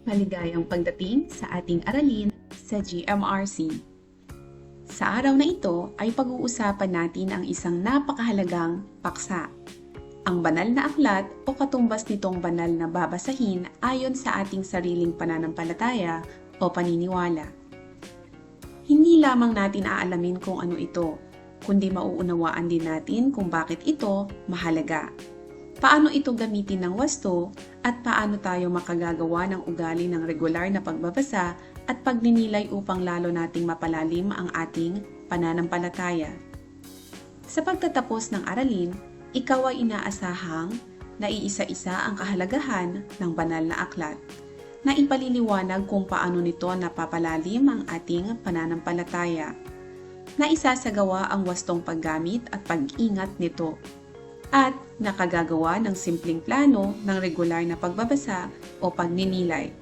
Maligayang pagdating sa ating aralin sa GMRC. Sa araw na ito ay pag-uusapan natin ang isang napakahalagang paksa, ang banal na aklat o katumbas nitong banal na babasahin ayon sa ating sariling pananampalataya o paniniwala. Hindi lamang natin aalamin kung ano ito, kundi mauunawaan din natin kung bakit ito mahalaga. Paano ito gamitin ng wasto at paano tayo makagagawa ng ugali ng regular na pagbabasa at pagninilay upang lalo nating mapalalim ang ating pananampalataya. Sa pagtatapos ng aralin, ikaw ay inaasahang naiisa-isa ang kahalagahan ng banal na aklat, na ipaliliwanag kung paano nito napapalalim ang ating pananampalataya, na isasagawa ang wastong paggamit at pag-ingat nito, at nakagagawa ng simpleng plano ng regular na pagbabasa o pagninilay.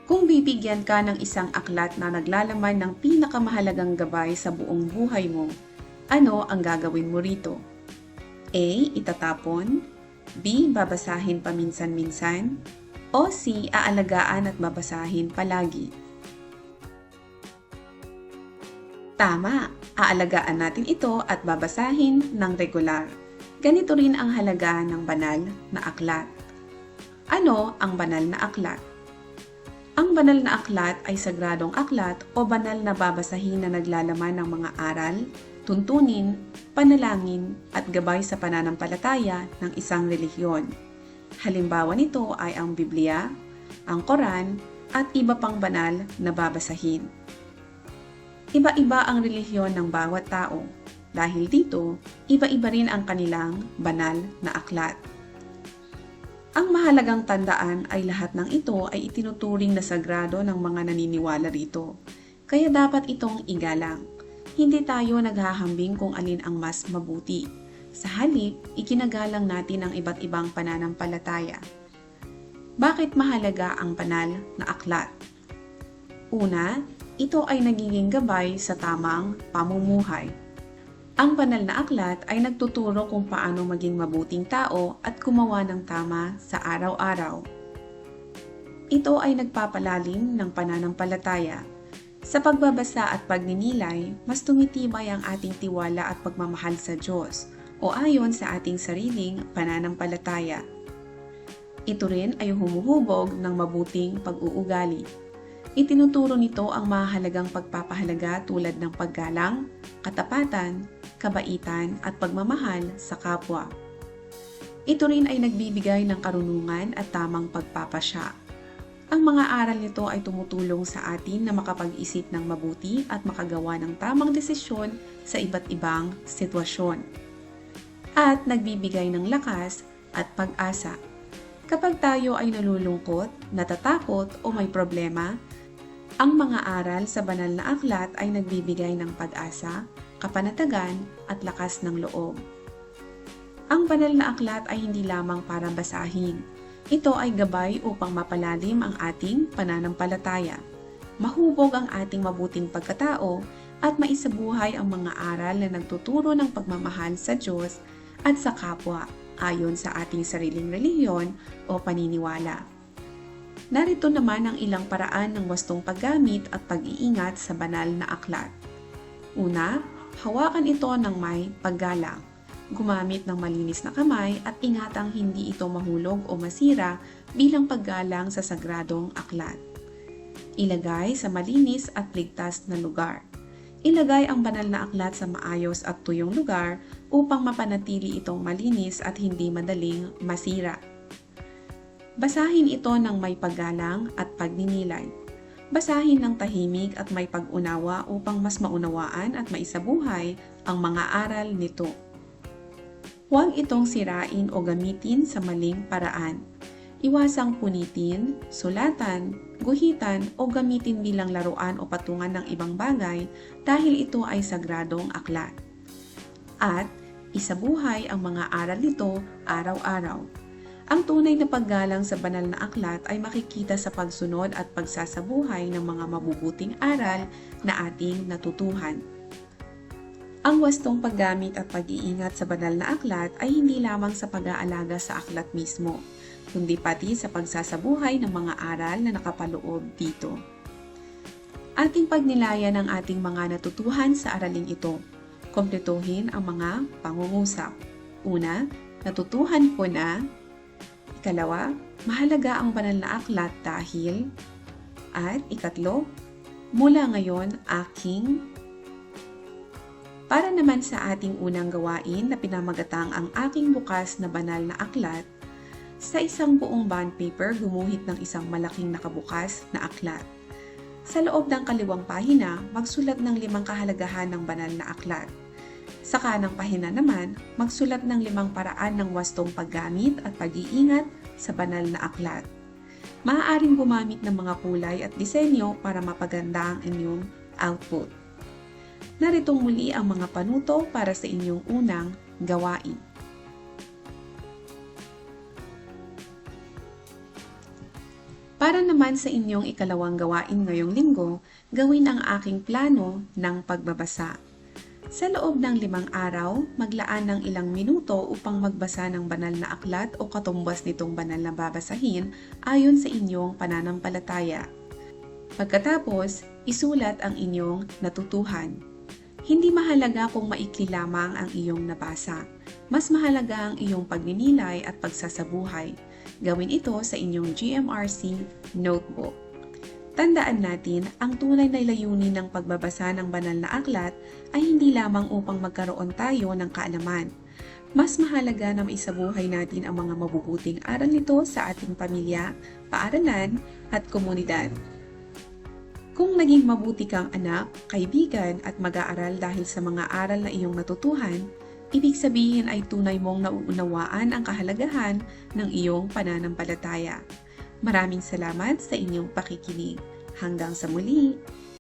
Kung bibigyan ka ng isang aklat na naglalaman ng pinakamahalagang gabay sa buong buhay mo, ano ang gagawin mo rito? A. Itatapon, B. Babasahin paminsan-minsan, o C. Aalagaan at babasahin palagi. Tama, aalagaan natin ito at babasahin ng regular. Ganito rin ang halaga ng banal na aklat. Ano ang banal na aklat? Ang banal na aklat ay sagradong aklat o banal na babasahin na naglalaman ng mga aral, tuntunin, panalangin at gabay sa pananampalataya ng isang relihiyon. Halimbawa nito ay ang Biblia, ang Quran at iba pang banal na babasahin. Iba-iba ang relihiyon ng bawat tao. Dahil dito, iba-iba rin ang kanilang banal na aklat. Ang mahalagang tandaan ay lahat ng ito ay itinuturing na sagrado ng mga naniniwala rito. Kaya dapat itong igalang. Hindi tayo naghahambing kung alin ang mas mabuti. Sa halip, ikinagalang natin ang iba't ibang pananampalataya. Bakit mahalaga ang banal na aklat? Una, ito ay nagiging gabay sa tamang pamumuhay. Ang banal na aklat ay nagtuturo kung paano maging mabuting tao at gumawa ng tama sa araw-araw. Ito ay nagpapalalim ng pananampalataya. Sa pagbabasa at pagninilay, mas tumitibay ang ating tiwala at pagmamahal sa Diyos o ayon sa ating sariling pananampalataya. Ito rin ay humuhubog ng mabuting pag-uugali. Itinuturo nito ang mahalagang pagpapahalaga tulad ng paggalang, katapatan, kabaitan at pagmamahal sa kapwa. Ito rin ay nagbibigay ng karunungan at tamang pagpapasya. Ang mga aral nito ay tumutulong sa atin na makapag-isip ng mabuti at makagawa ng tamang desisyon sa iba't ibang sitwasyon. At nagbibigay ng lakas at pag-asa. Kapag tayo ay nalulungkot, natatakot o may problema, ang mga aral sa banal na aklat ay nagbibigay ng pag-asa, kapanatagan at lakas ng loob. Ang banal na aklat ay hindi lamang para basahin. Ito ay gabay upang mapalalim ang ating pananampalataya, mahubog ang ating mabuting pagkatao at maisabuhay ang mga aral na nagtuturo ng pagmamahal sa Diyos at sa kapwa ayon sa ating sariling relihiyon o paniniwala. Narito naman ang ilang paraan ng wastong paggamit at pag-iingat sa banal na aklat. Una, hawakan ito ng may paggalang. Gumamit ng malinis na kamay at ingatang hindi ito mahulog o masira bilang paggalang sa sagradong aklat. Ilagay sa malinis at ligtas na lugar. Ilagay ang banal na aklat sa maayos at tuyong lugar upang mapanatili itong malinis at hindi madaling masira. Basahin ito ng may paggalang at pagninilay. Basahin ng tahimik at may pag-unawa upang mas maunawaan at maisabuhay ang mga aral nito. Huwag itong sirain o gamitin sa maling paraan. Iwasang punitin, sulatan, guhitan o gamitin bilang laruan o patungan ng ibang bagay dahil ito ay sagradong aklat. At isabuhay ang mga aral nito araw-araw. Ang tunay na paggalang sa banal na aklat ay makikita sa pagsunod at pagsasabuhay ng mga mabubuting aral na ating natutuhan. Ang wastong paggamit at pag-iingat sa banal na aklat ay hindi lamang sa pag-aalaga sa aklat mismo, kundi pati sa pagsasabuhay ng mga aral na nakapaloob dito. Ating pagnilayan ang ating mga natutuhan sa araling ito. Kumpletuhin ang mga pangungusap. Una, natutuhan ko na. Ikalawa, mahalaga ang banal na aklat dahil. At ikatlo, mula ngayon aking. Para naman sa ating unang gawain na pinamagatang ang aking bukas na banal na aklat, sa isang buong bond paper gumuhit ng isang malaking nakabukas na aklat. Sa loob ng kaliwang pahina, magsulat ng 5 kahalagahan ng banal na aklat. Sa kanang pahina naman, magsulat ng 5 paraan ng wastong paggamit at pag-iingat sa banal na aklat. Maaaring gumamit ng mga kulay at disenyo para mapaganda ang inyong output. Naritong muli ang mga panuto para sa inyong unang gawain. Para naman sa inyong ikalawang gawain ngayong linggo, gawin ang aking plano ng pagbabasa. Sa loob ng 5 araw, maglaan ng ilang minuto upang magbasa ng banal na aklat o katumbas nitong banal na babasahin ayon sa inyong pananampalataya. Pagkatapos, isulat ang inyong natutuhan. Hindi mahalaga kung maikli lamang ang iyong nabasa. Mas mahalaga ang iyong pagninilay at pagsasabuhay. Gawin ito sa inyong GMRC notebook. Tandaan natin, ang tunay na layunin ng pagbabasa ng banal na aklat ay hindi lamang upang magkaroon tayo ng kaalaman. Mas mahalaga na maisabuhay natin ang mga mabubuting aral nito sa ating pamilya, paaralan at komunidad. Kung naging mabuti kang anak, kaibigan at mag-aaral dahil sa mga aral na iyong natutuhan, ibig sabihin ay tunay mong nauunawaan ang kahalagahan ng iyong pananampalataya. Maraming salamat sa inyong pakikinig. Hanggang sa muli!